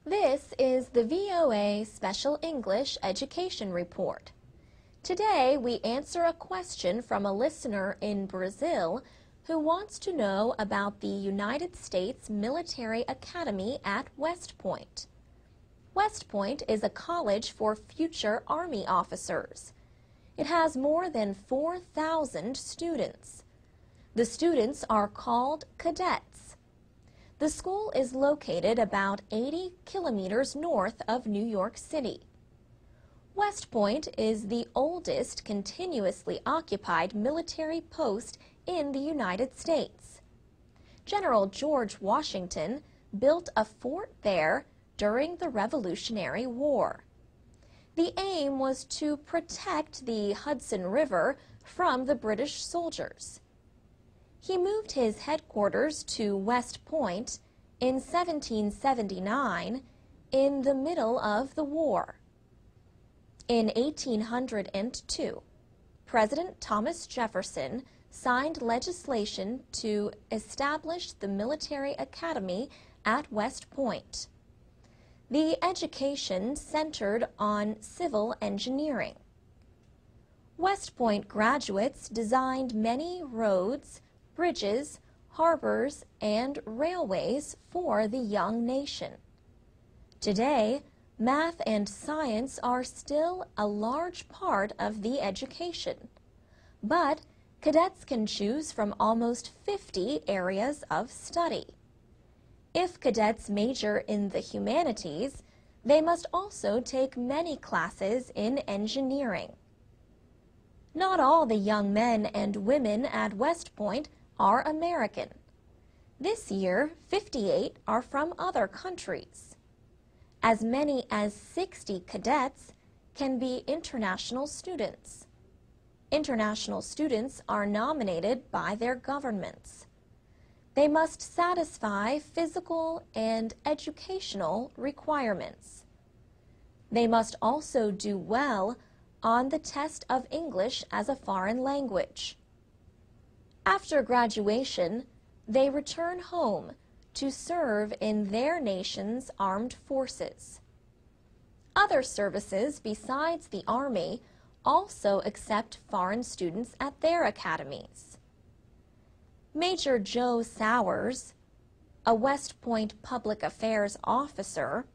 This is the VOA Special English Education Report. Today we answer a question from a listener in Brazil who wants to know about the United States Military Academy at West Point. West Point is a college for future Army officers. It has more than 4,000 students. The students are called cadets. The school is located about 80 kilometers north of New York City. West Point is the oldest continuously occupied military post in the United States. General George Washington built a fort there during the Revolutionary War. The aim was to protect the Hudson River from the British soldiers. He moved his headquarters to West Point in 1779 in the middle of the war. In 1802, President Thomas Jefferson signed legislation to establish the Military Academy at West Point. The education centered on civil engineering. West Point graduates designed many roads, bridges, harbors, and railways for the young nation. Today, math and science are still a large part of the education, but cadets can choose from almost 50 areas of study. If cadets major in the humanities, they must also take many classes in engineering. Not all the young men and women at West Point are American. This year, 58 are from other countries. As many as 60 cadets can be international students. International students are nominated by their governments. They must satisfy physical and educational requirements. They must also do well on the test of English as a foreign language. After graduation, they return home to serve in their nation's armed forces. Other services besides the Army also accept foreign students at their academies. Major Joe Sowers, a West Point public affairs officer,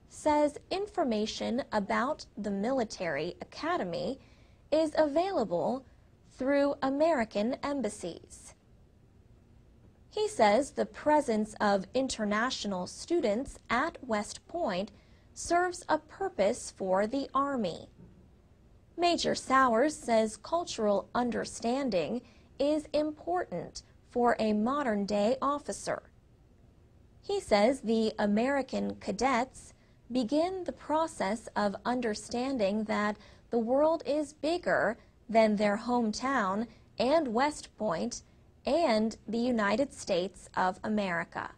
says information about the military academy is available through American embassies. He says the presence of international students at West Point serves a purpose for the Army. Major Sowers says cultural understanding is important for a modern-day officer. He says the American cadets begin the process of understanding that the world is bigger than their hometown and West Point and the United States of America.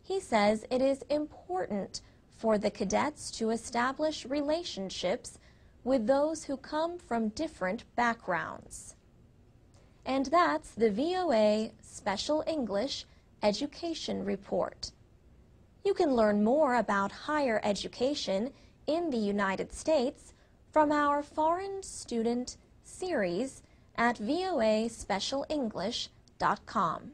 He says it is important for the cadets to establish relationships with those who come from different backgrounds. And that's the VOA Special English Education Report. You can learn more about higher education in the United States from our Foreign Student series at voaspecialenglish.com.